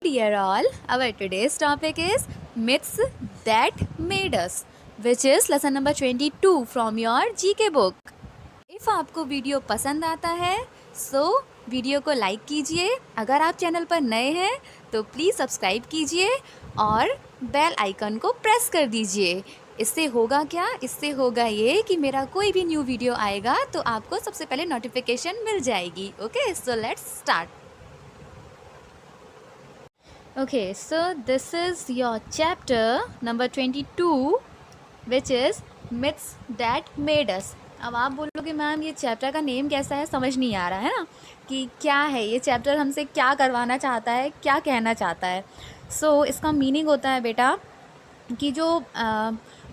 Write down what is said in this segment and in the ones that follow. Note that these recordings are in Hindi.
dear all, our today's topic is myths that made us, which is lesson number 22 from your GK book. If आपको वीडियो पसंद आता है सो वीडियो को लाइक कीजिए, अगर आप चैनल पर नए हैं तो प्लीज़ सब्सक्राइब कीजिए और बेल आइकन को प्रेस कर दीजिए। इससे होगा क्या, इससे होगा ये कि मेरा कोई भी न्यू वीडियो आएगा तो आपको सबसे पहले नोटिफिकेशन मिल जाएगी। Okay, so let's start. Okay, so this is your chapter number 22 which is myths that made us. अब आप बोलोगे मैम ये चैप्टर का नेम कैसा है, समझ नहीं आ रहा है ना कि क्या है ये चैप्टर, हमसे क्या करवाना चाहता है, क्या कहना चाहता है। सो इसका मीनिंग होता है बेटा कि जो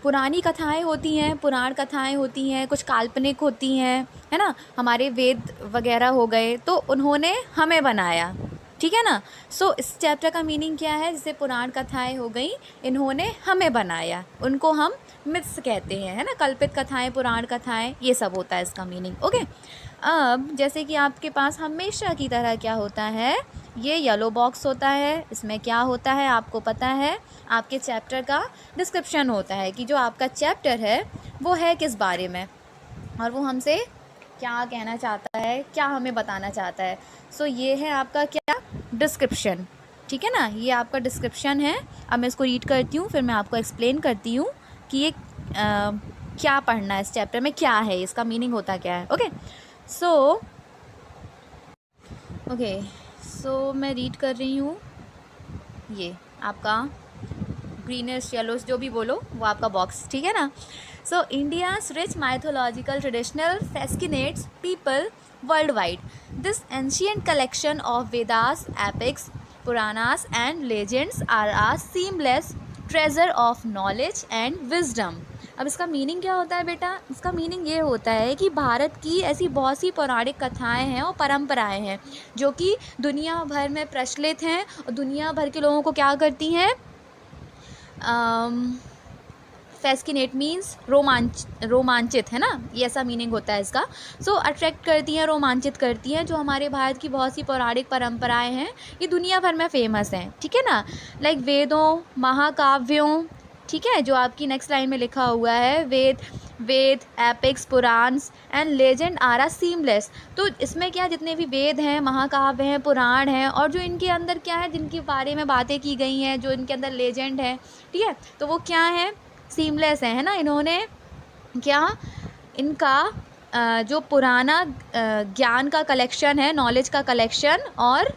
पुरानी कथाएं होती हैं, पुराण कथाएं होती हैं, कुछ काल्पनिक होती हैं, है ना, हमारे वेद वगैरह हो गए तो उन्होंने हमें बनाया, ठीक है ना। सो इस चैप्टर का मीनिंग क्या है, जैसे पुराण कथाएं हो गई, इन्होंने हमें बनाया, उनको हम मिथ्स कहते हैं, है ना, कल्पित कथाएं, पुराण कथाएं, ये सब होता है इसका मीनिंग। ओके, अब जैसे कि आपके पास हमेशा की तरह क्या होता है, ये येलो बॉक्स होता है, इसमें क्या होता है आपको पता है, आपके चैप्टर का डिस्क्रिप्शन होता है कि जो आपका चैप्टर है वो है किस बारे में और वो हमसे क्या कहना चाहता है, क्या हमें बताना चाहता है। सो ये है आपका क्या, डिस्क्रिप्शन, ठीक है ना, ये आपका डिस्क्रिप्शन है। अब मैं इसको रीड करती हूँ, फिर मैं आपको एक्सप्लेन करती हूँ कि ये क्या पढ़ना है, इस चैप्टर में क्या है, इसका मीनिंग होता क्या है। ओके, सो मैं रीड कर रही हूँ। ये आपका ग्रीनिश येलोस जो भी बोलो वो आपका बॉक्स, ठीक है ना। So India's rich mythological traditional fascinates people worldwide. This ancient collection of Vedas, epics, Puranas and legends are a seamless treasure of knowledge and wisdom. अब इसका मीनिंग क्या होता है बेटा, इसका मीनिंग ये होता है कि भारत की ऐसी बहुत सी पौराणिक कथाएं हैं और परंपराएं हैं जो कि दुनिया भर में प्रचलित हैं और दुनिया भर के लोगों को क्या करती हैं, फैस्किनेट मीन्स रोमांचित, है ना, ये ऐसा मीनिंग होता है इसका। सो अट्रैक्ट करती हैं, रोमांचित करती हैं। जो हमारे भारत की बहुत सी पौराणिक परंपराएं हैं ये दुनिया भर में फेमस हैं, ठीक है ना, लाइक वेदों, महाकाव्यों, ठीक है, जो आपकी नेक्स्ट लाइन में लिखा हुआ है, Veda epics, Puranas and legend are a seamless. तो इसमें क्या, जितने भी वेद हैं, महाकाव्य हैं, पुराण हैं और जो इनके अंदर क्या है, जिनके बारे में बातें की गई हैं, जो इनके अंदर लेजेंड है, ठीक है, तो वो क्या है, सीमलेस है ना। इन्होंने क्या, इनका जो पुराना ज्ञान का कलेक्शन है, नॉलेज का कलेक्शन, और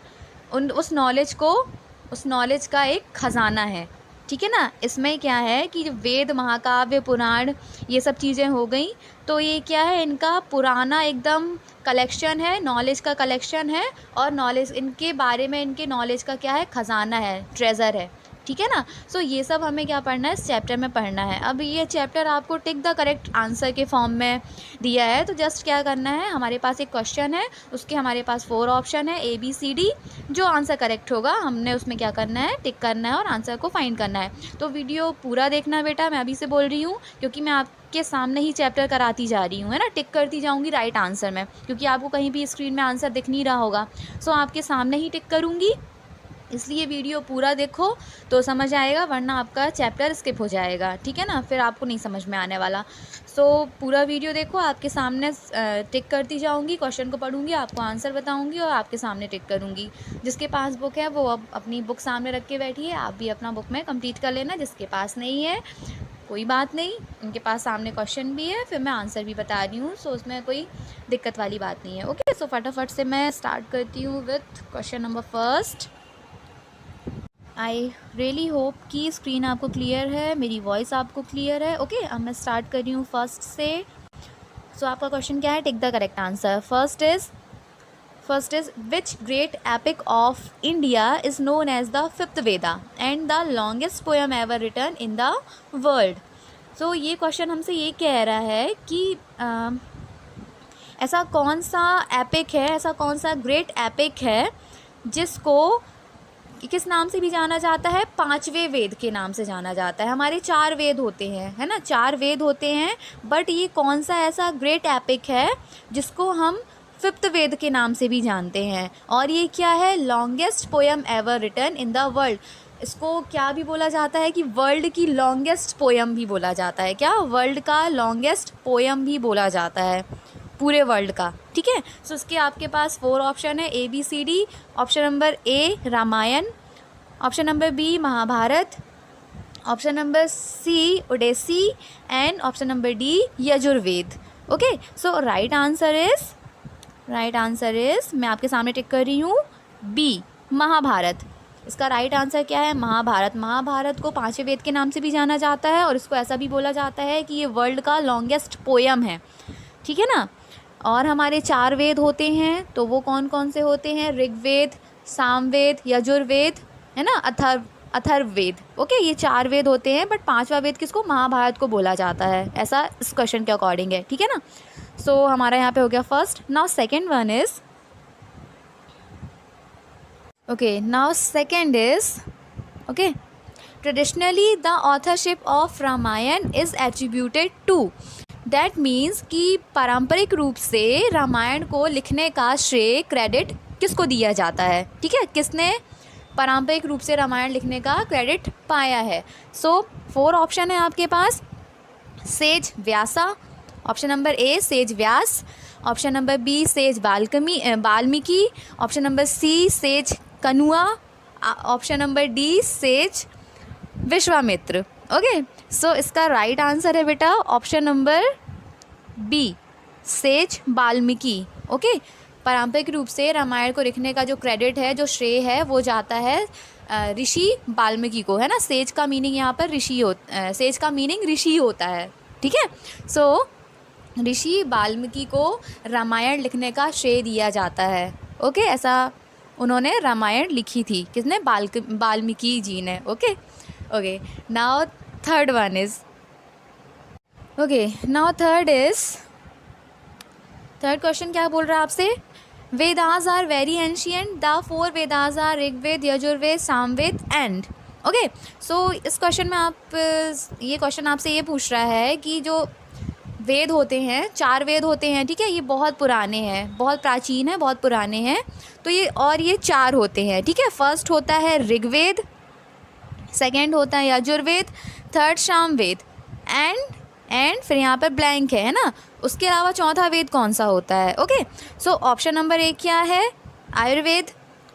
उस नॉलेज का एक ख़जाना है, ठीक है ना। इसमें क्या है कि वेद, महाकाव्य, पुराण, ये सब चीज़ें हो गई, तो ये क्या है, इनका पुराना एकदम कलेक्शन है, नॉलेज का कलेक्शन है और नॉलेज, इनके बारे में, इनके नॉलेज का क्या है, ख़जाना है, ट्रेज़र है, ठीक है ना। सो ये सब हमें क्या पढ़ना है, इस चैप्टर में पढ़ना है। अब ये चैप्टर आपको टिक द करेक्ट आंसर के फॉर्म में दिया है, तो जस्ट क्या करना है, हमारे पास एक क्वेश्चन है, उसके हमारे पास 4 ऑप्शन है, ABCD, जो आंसर करेक्ट होगा हमने उसमें क्या करना है, टिक करना है और आंसर को फाइंड करना है। तो वीडियो पूरा देखना बेटा, मैं अभी से बोल रही हूँ क्योंकि मैं आपके सामने ही चैप्टर कराती जा रही हूँ, है ना, टिक करती जाऊँगी राइट आंसर में, क्योंकि आपको कहीं भी स्क्रीन में आंसर दिख नहीं रहा होगा। सो आपके सामने ही टिक करूँगी, इसलिए वीडियो पूरा देखो तो समझ आएगा, वरना आपका चैप्टर स्किप हो जाएगा, ठीक है ना, फिर आपको नहीं समझ में आने वाला। सो पूरा वीडियो देखो, आपके सामने टिक करती जाऊंगी, क्वेश्चन को पढ़ूंगी, आपको आंसर बताऊंगी और आपके सामने टिक करूंगी। जिसके पास बुक है वो अब अपनी बुक सामने रख के बैठिए, आप भी अपना बुक में कंप्लीट कर लेना। जिसके पास नहीं है कोई बात नहीं, उनके पास सामने क्वेश्चन भी है, फिर मैं आंसर भी बता रही हूँ, सो उसमें कोई दिक्कत वाली बात नहीं है। ओके, सो फटाफट से मैं स्टार्ट करती हूँ with question number first. I really hope कि स्क्रीन आपको क्लियर है, मेरी वॉइस आपको क्लियर है। ओके, अब मैं स्टार्ट कर रही हूँ फर्स्ट से। सो आपका क्वेश्चन क्या है, tick the correct answer. First is which great epic of India is known as the 5th Veda and the longest poem ever written in the world. So ये क्वेश्चन हमसे ये कह रहा है कि ऐसा कौन सा एपिक है, ऐसा कौन सा ग्रेट एपिक है जिसको किस नाम से भी जाना जाता है, 5वें वेद के नाम से जाना जाता है। हमारे 4 वेद होते हैं, है ना, 4 वेद होते हैं, बट ये कौन सा ऐसा ग्रेट एपिक है जिसको हम फिफ्थ वेद के नाम से भी जानते हैं। और ये क्या है, longest poem ever written in the world. इसको क्या भी बोला जाता है कि वर्ल्ड की लॉन्गेस्ट पोएम भी बोला जाता है। क्या, वर्ल्ड का लॉन्गेस्ट पोएम भी बोला जाता है, पूरे वर्ल्ड का। ठीक है, सो इसके आपके पास 4 ऑप्शन है, ABCD। Option number A Ramayan, option number B Mahabharat, option number C odyssey and option number D Yajurveda. Okay, so right answer is मैं आपके सामने टिक कर रही हूँ बी महाभारत। इसका राइट आंसर क्या है, महाभारत। महाभारत को 5वें वेद के नाम से भी जाना जाता है और इसको ऐसा भी बोला जाता है कि ये वर्ल्ड का लॉन्गेस्ट पोएम है। ठीक है ना। और हमारे 4 वेद होते हैं, तो वो कौन कौन से होते हैं, ऋग्वेद, सामवेद, यजुर्वेद, है ना, अथर्ववेद। ओके, ये 4 वेद होते हैं, बट 5वां वेद किसको, महाभारत को बोला जाता है, ऐसा इस क्वेश्चन के अकॉर्डिंग है। ठीक है ना। सो हमारा यहाँ पे हो गया first. Now second one is traditionally the authorship of Ramayana is attributed to. That means कि पारंपरिक रूप से रामायण को लिखने का श्रेय, क्रेडिट किसको दिया जाता है। ठीक है, किसने पारंपरिक रूप से रामायण लिखने का क्रेडिट पाया है। सो 4 ऑप्शन है आपके पास, sage Vyasa, option number A sage Vyas, option number B sage Valmiki, option number C sage Kanva, option number D sage Vishwamitra. Okay, so इसका राइट आंसर है बेटा option number B sage Valmiki. Okay, पारंपरिक रूप से रामायण को लिखने का जो क्रेडिट है, जो श्रेय है, वो जाता है ऋषि वाल्मीकि को, है ना। सेज का मीनिंग यहाँ पर सेज का मीनिंग ऋषि होता है। ठीक है, सो ऋषि वाल्मीकि को रामायण लिखने का श्रेय दिया जाता है। ओके, ऐसा उन्होंने रामायण लिखी थी, किसने, वाल्मीकि जी ने। Okay, now third one is third question क्या बोल रहा है आपसे, Vedas are very ancient, the 4 Vedas are Rigveda, Yajurveda, Samaveda and. Okay, so इस क्वेश्चन में ये क्वेश्चन आपसे ये पूछ रहा है कि जो वेद होते हैं, 4 वेद होते हैं, ठीक है, ये बहुत पुराने हैं, बहुत प्राचीन है, बहुत पुराने हैं। तो ये 4 होते हैं। ठीक है, फर्स्ट होता है ऋग्वेद, सेकंड होता है यजुर्वेद, थर्ड सामवेद एंड फिर यहाँ पर ब्लैंक है ना। उसके अलावा चौथा वेद कौन सा होता है। Okay, so option number A क्या है, Ayurveda,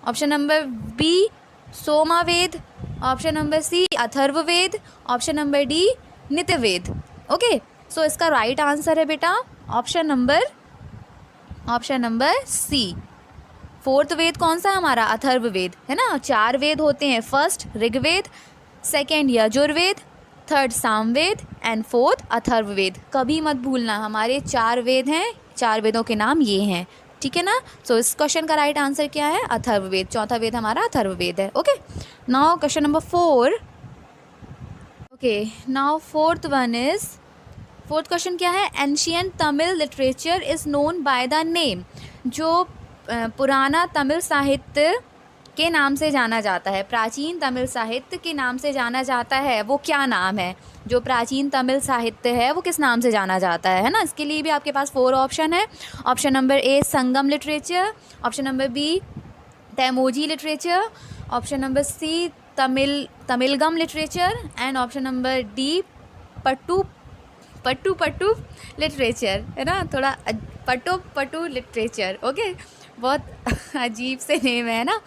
option number B Somaveda, option number C Atharvaveda, option number D Nityaveda. Okay, so इसका राइट आंसर है बेटा ऑप्शन नंबर सी। 4th वेद कौन सा है हमारा, अथर्ववेद, है ना। 4 वेद होते हैं, first Rigveda, second Yajurveda, third Samaveda and 4th Atharvaveda. कभी मत भूलना, हमारे 4 वेद हैं, 4 वेदों के नाम ये हैं। ठीक है ना। सो इस क्वेश्चन का राइट आंसर क्या है, अथर्ववेद। चौथा वेद हमारा अथर्ववेद है। Okay, now question number 4। Okay, now fourth question क्या है, ancient Tamil literature is known by the name. जो पुराना तमिल साहित्य के नाम से जाना जाता है, प्राचीन तमिल साहित्य के नाम से जाना जाता है, वो क्या नाम है। जो प्राचीन तमिल साहित्य है वो किस नाम से जाना जाता है ना। इसके लिए भी आपके पास 4 ऑप्शन है। Option number A Sangam literature, option number B Thaimozhi literature, option number C Tamilagam literature and option number D Pattu literature, है ना। थोड़ा पट्टू लिटरेचर। ओके, बहुत अजीब से नेम है ना।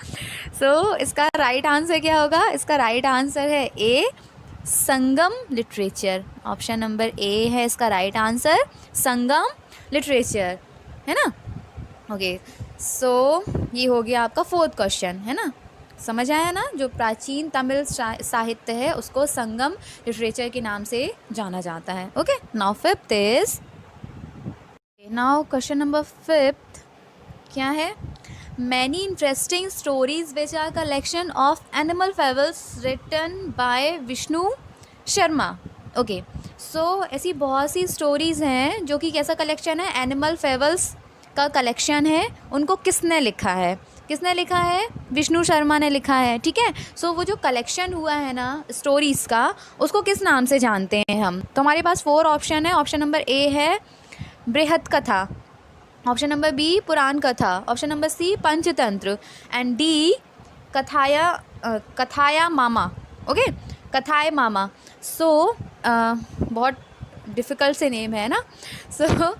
सो इसका राइट आंसर क्या होगा, इसका राइट आंसर है ए Sangam literature. Option number A है इसका राइट आंसर, संगम लिटरेचर, है ना। ओके, सो ये हो गया आपका 4th क्वेश्चन, है ना। समझ आया ना, जो प्राचीन तमिल साहित्य है उसको संगम लिटरेचर के नाम से जाना जाता है। Okay, now 5th is, now question number 5th क्या है, many interesting stories which are collection of animal fables written by Vishnu Sharma. Okay, so ऐसी बहुत सी स्टोरीज़ हैं जो कि कैसा कलेक्शन है, एनिमल फेबल्स का कलेक्शन है। उनको किसने लिखा है, विष्णु शर्मा ने लिखा है। ठीक है, सो वो जो कलेक्शन हुआ है ना स्टोरीज़ का, उसको किस नाम से जानते हैं हम। तो हमारे पास 4 ऑप्शन है। ऑप्शन नंबर ए है Brihat Katha, option number B Purana Katha, option number C Panchatantra and D कथाया मामा। ओके, कथाए मामा। सो बहुत डिफ़िकल्ट से नेम है ना। सो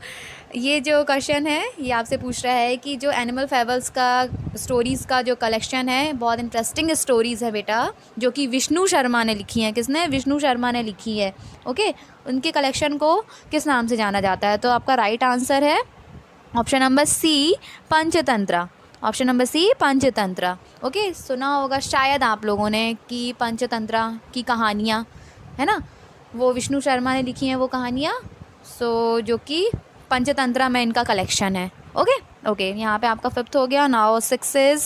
ये जो क्वेश्चन है ये आपसे पूछ रहा है कि जो एनिमल फेबल्स का स्टोरीज़ का जो कलेक्शन है, बहुत इंटरेस्टिंग स्टोरीज़ है बेटा, जो कि विष्णु शर्मा ने लिखी हैं। किसने? विष्णु शर्मा ने लिखी है। ओके, उनके कलेक्शन को किस नाम से जाना जाता है? तो आपका राइट आंसर है option number C Panchatantra. Option number C Panchatantra. Okay, सुना होगा शायद आप लोगों ने कि पंचतंत्र की कहानियाँ, है ना, वो विष्णु शर्मा ने लिखी हैं वो कहानियाँ। सो जो कि पंचतंत्र में इनका कलेक्शन है। ओके ओके, यहाँ पे आपका 5th हो गया। Now 6 is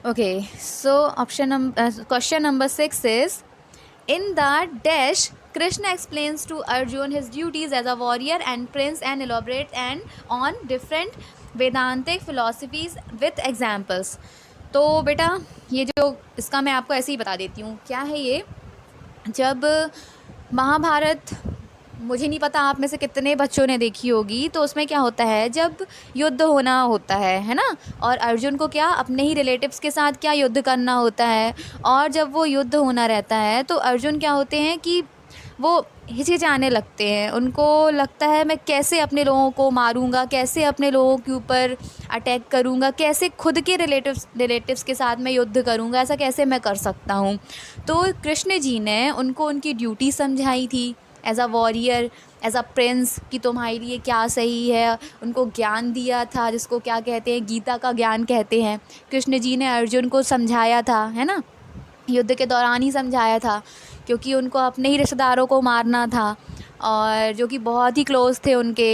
okay. So question number 6 is in the dash Krishna explains to Arjun his duties as a warrior and prince and elaborate and on different Vedantic philosophies with examples। तो बेटा ये जो इसका मैं आपको ऐसे ही बता देती हूँ क्या है ये। जब महाभारत, मुझे नहीं पता आप में से कितने बच्चों ने देखी होगी, तो उसमें क्या होता है जब युद्ध होना होता है ना, और अर्जुन को क्या अपने ही रिलेटिव्स के साथ क्या युद्ध करना होता है, और जब वो युद्ध होना रहता है तो अर्जुन क्या होते हैं कि वो हिचकिचाने लगते हैं। उनको लगता है मैं कैसे अपने लोगों को मारूंगा, कैसे अपने लोगों के ऊपर अटैक करूंगा, कैसे खुद के रिलेटिव्स के साथ मैं युद्ध करूंगा, ऐसा कैसे मैं कर सकता हूं। तो कृष्ण जी ने उनको उनकी ड्यूटी समझाई थी as a warrior, as a prince, कि तुम्हारे लिए क्या सही है। उनको ज्ञान दिया था जिसको क्या कहते हैं, गीता का ज्ञान कहते हैं। कृष्ण जी ने अर्जुन को समझाया था, है ना, युद्ध के दौरान ही समझाया था, क्योंकि उनको अपने ही रिश्तेदारों को मारना था, और जो कि बहुत ही क्लोज़ थे उनके,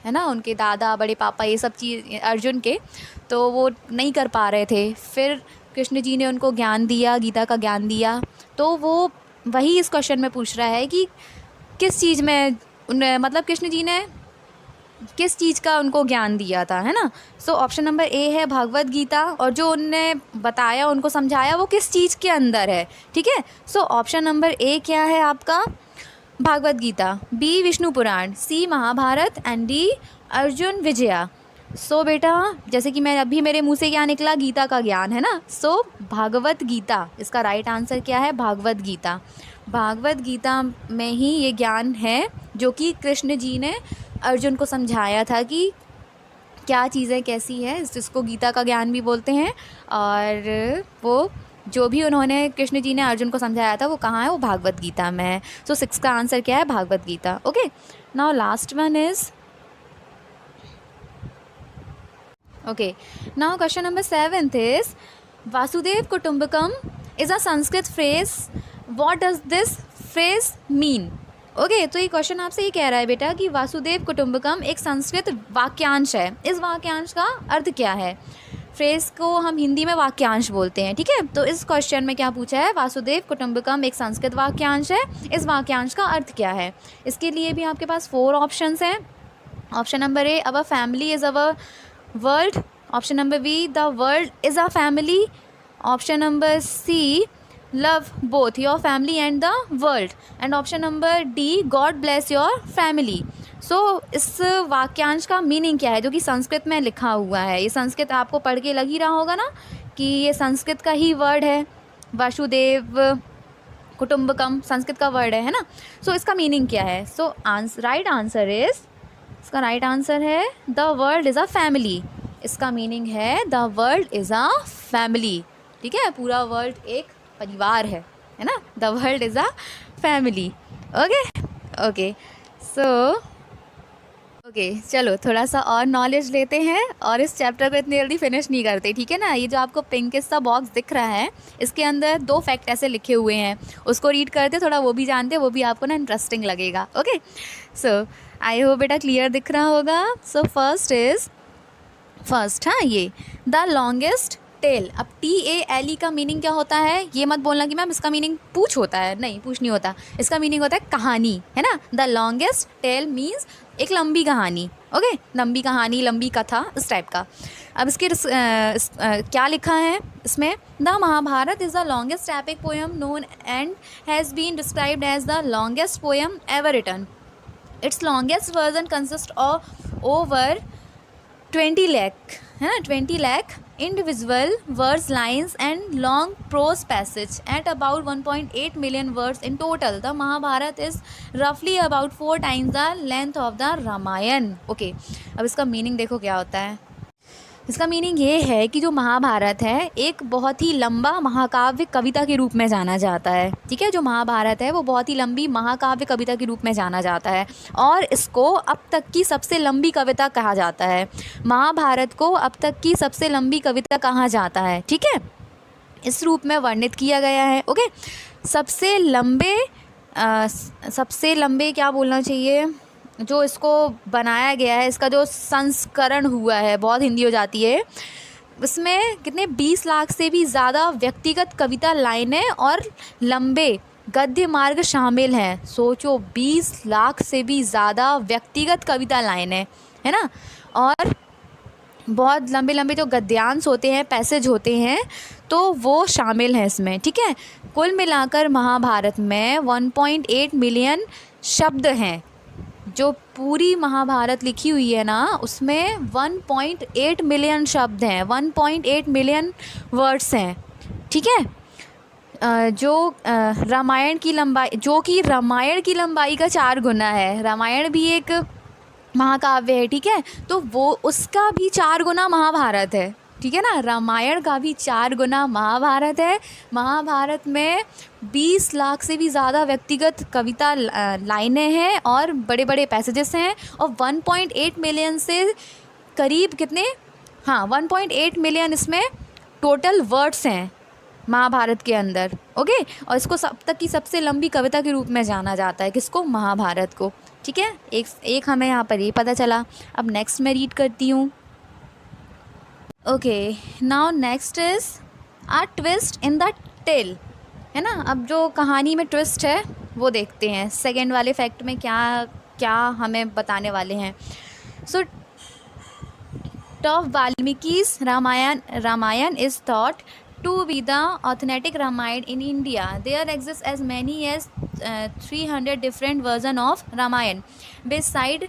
है ना, उनके दादा, बड़े पापा, ये सब चीज़ अर्जुन के, तो वो नहीं कर पा रहे थे। फिर कृष्ण जी ने उनको ज्ञान दिया, गीता का ज्ञान दिया। तो वो वही इस क्वेश्चन में पूछ रहा है कि किस चीज़ में मतलब कृष्ण जी ने किस चीज़ का उनको ज्ञान दिया था, है ना। सो ऑप्शन नंबर ए है भागवत गीता, और जो उनने बताया, उनको समझाया, वो किस चीज़ के अंदर है, ठीक है। सो ऑप्शन नंबर ए क्या है आपका? Bhagavad Gita, B Vishnu Purana, C Mahabharata and D Arjun Vijaya. So बेटा जैसे कि मैं अभी मेरे मुंह से क्या निकला, गीता का ज्ञान, है ना। सो भागवत गीता, इसका राइट आंसर क्या है? भागवत गीता। भागवत गीता में ही ये ज्ञान है जो कि कृष्ण जी ने अर्जुन को समझाया था कि क्या चीज़ें कैसी है, जिसको गीता का ज्ञान भी बोलते हैं। और वो जो भी उन्होंने कृष्ण जी ने अर्जुन को समझाया था वो कहाँ है? वो भागवत गीता में है। सो 6 का आंसर क्या है? Bhagavad Gita. Okay, now last one is okay, now question number 7 is Vasudev Kutumbakam is a Sanskrit phrase, what does this phrase mean? Okay, तो ये क्वेश्चन आपसे ये कह रहा है बेटा कि वासुदेव कुटुंबकम एक संस्कृत वाक्यांश है। इस वाक्यांश का अर्थ क्या है? फ्रेज को हम हिंदी में वाक्यांश बोलते हैं, ठीक है। तो इस क्वेश्चन में क्या पूछा है? वासुदेव कुटुंबकम एक संस्कृत वाक्यांश है, इस वाक्यांश का अर्थ क्या है? इसके लिए भी आपके पास 4 ऑप्शंस हैं। Option number A, our family is our world. Option number B, the world is a family. Option number C, love both your family and the world. And option number D, God bless your family. So इस वाक्यांश का मीनिंग क्या है जो कि संस्कृत में लिखा हुआ है? ये संस्कृत आपको पढ़ के लग ही रहा होगा ना कि ये संस्कृत का ही वर्ड है। वासुदेव कुटुंबकम संस्कृत का वर्ड है ना। सो इसका मीनिंग क्या है? सो राइट आंसर इज़, इसका राइट आंसर है the world is a family. इसका मीनिंग है the world is a family, ठीक है। पूरा वर्ल्ड एक परिवार है ना। The world is a family. Okay okay, so okay, चलो थोड़ा सा और नॉलेज लेते हैं और इस चैप्टर को इतनी जल्दी फिनिश नहीं करते, ठीक है ना। ये जो आपको पिंक सा बॉक्स दिख रहा है, इसके अंदर 2 फैक्ट ऐसे लिखे हुए हैं, उसको रीड करते, थोड़ा वो भी जानते, वो भी आपको ना इंटरेस्टिंग लगेगा। ओके, सो आई होप बेटा क्लियर दिख रहा होगा। सो फर्स्ट हाँ, ये द लॉन्गेस्ट टेल। अब TALE का मीनिंग क्या होता है? ये मत बोलना कि मैम इसका मीनिंग पूछ होता है, नहीं, पूछ नहीं होता। इसका मीनिंग होता है कहानी, है ना। द लॉन्गेस्ट टेल मीन्स एक लंबी कहानी। ओके, लंबी कहानी, लंबी कथा, इस टाइप का। अब इसके क्या लिखा है इसमें? The Mahabharata is the longest epic poem known and has been described as the longest poem ever written. Its longest version consist of over 20 lakh है ना, 20 lakh individual words, lines and long prose passage at about 1.8 million words in total. The Mahabharata is roughly about 4 times the length of the Ramayan. Okay, अब इसका मीनिंग देखो क्या होता है। इसका मीनिंग ये है कि जो महाभारत है एक बहुत ही लंबा महाकाव्य कविता के रूप में जाना जाता है। ठीक है, जो महाभारत है वो बहुत ही लंबी महाकाव्य कविता के रूप में जाना जाता है और इसको अब तक की सबसे लंबी कविता कहा जाता है। महाभारत को अब तक की सबसे लंबी कविता कहा जाता है। ठीक है, इस रूप में वर्णित किया गया है। ओके, सबसे लंबे क्या बोलना चाहिए, जो इसको बनाया गया है, इसका जो संस्करण हुआ है, बहुत हिंदी हो जाती है, इसमें कितने 20 लाख से भी ज़्यादा व्यक्तिगत कविता लाइनें और लंबे गद्य मार्ग शामिल हैं। सोचो, 20 लाख से भी ज़्यादा व्यक्तिगत कविता लाइनें, है ना, और बहुत लंबे लंबे जो गद्यांश होते हैं, पैसेज होते हैं, तो वो शामिल हैं इसमें। ठीक है, कुल मिलाकर महाभारत में 1.8 मिलियन शब्द हैं। जो पूरी महाभारत लिखी हुई है ना, उसमें 1.8 मिलियन शब्द हैं, 1.8 मिलियन वर्ड्स हैं। ठीक है, जो रामायण की लंबाई, जो कि रामायण की लंबाई का 4 गुना है। रामायण भी एक महाकाव्य है। ठीक है, तो वो उसका भी 4 गुना महाभारत है। ठीक है ना, रामायण का भी 4 गुना महाभारत है। महाभारत में 20 लाख से भी ज़्यादा व्यक्तिगत कविता लाइनें हैं और बड़े बड़े पैसेजेस हैं और 1.8 मिलियन से करीब कितने, हाँ 1.8 मिलियन इसमें टोटल वर्ड्स हैं महाभारत के अंदर। ओके, और इसको सब तक की सबसे लंबी कविता के रूप में जाना जाता है। किसको? महाभारत को। ठीक है, एक हमें यहाँ पर ये पता चला। अब नेक्स्ट मैं रीड करती हूँ। Okay, now next is a twist in the tale, है ना। अब जो कहानी में ट्विस्ट है वो देखते हैं, सेकेंड वाले फैक्ट में क्या क्या हमें बताने वाले हैं। सो of Valmiki's Ramayan is thought to be the authentic Ramayana in India. There exist as many as 300 different versions of Ramayana. Beside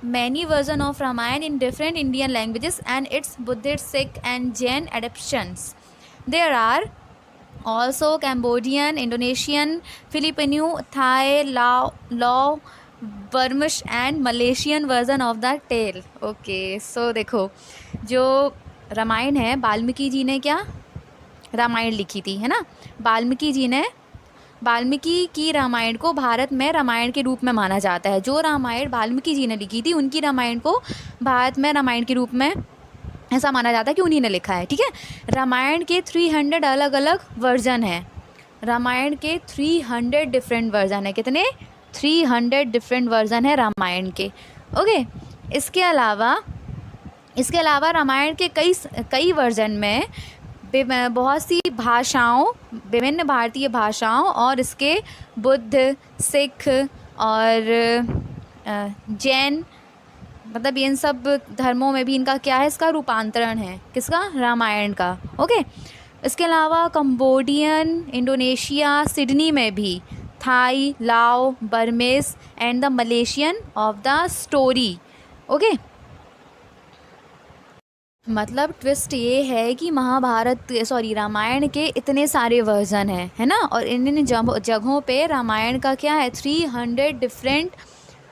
many versions of Ramayana in different Indian languages and its Buddhist, Sikh and Jain adaptations. There are also Cambodian, Indonesian, Filipino, Thai, Lao, Burmish and Malaysian version of the tale. Okay, so देखो, जो रामायण है, वाल्मीकि जी ने क्या रामायण लिखी थी, है ना। वाल्मीकि जी ने, वाल्मीकि की रामायण को भारत में रामायण के रूप में माना जाता है। जो रामायण वाल्मीकि जी ने लिखी थी, उनकी रामायण को भारत में रामायण के रूप में ऐसा माना जाता है कि उन्हीं ने लिखा है। ठीक है, रामायण के 300 अलग अलग वर्जन हैं। रामायण के 300 डिफरेंट वर्जन है। कितने? 300 डिफरेंट वर्जन है रामायण के। ओके, इसके अलावा रामायण के कई वर्जन में बहुत सी भाषाओं, विभिन्न भारतीय भाषाओं और इसके बुद्ध, सिख और जैन, मतलब इन सब धर्मों में भी इनका क्या है, इसका रूपांतरण है। किसका? रामायण का। ओके, इसके अलावा कंबोडियन, इंडोनेशिया, सिडनी में भी Thai, Lao, Burmese and the Malaysian of the story. Okay, मतलब ट्विस्ट ये है कि रामायण के इतने सारे वर्जन हैं, है ना, और इन जगहों पे रामायण का क्या है, 300 डिफरेंट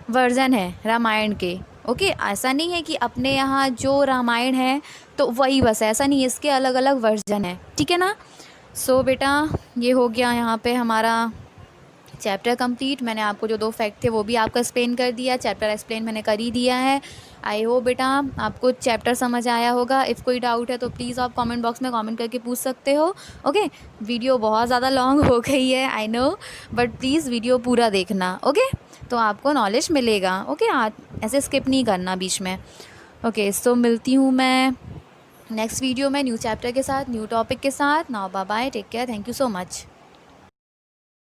वर्जन है रामायण के। ओके, ऐसा नहीं है कि अपने यहाँ जो रामायण है तो वही बस, ऐसा नहीं है, इसके अलग अलग वर्जन है। ठीक है ना। सो बेटा, ये हो गया यहाँ पे हमारा चैप्टर कंप्लीट। मैंने आपको जो 2 फैक्ट थे वो भी आपको एक्सप्लेन कर दिया, चैप्टर एक्सप्लेन मैंने कर ही दिया है। आई होप बेटा आपको चैप्टर समझ आया होगा। इफ़ कोई डाउट है तो प्लीज़ आप कमेंट बॉक्स में कमेंट करके पूछ सकते हो। ओके, वीडियो बहुत ज़्यादा लॉन्ग हो गई है, I know, but please video पूरा देखना। ओके, तो आपको नॉलेज मिलेगा। ओके, ऐसे स्किप नहीं करना बीच में। ओके, सो मिलती हूँ मैं नेक्स्ट वीडियो में न्यू चैप्टर के साथ, न्यू टॉपिक के साथ। Now bye bye, take care, thank you so much.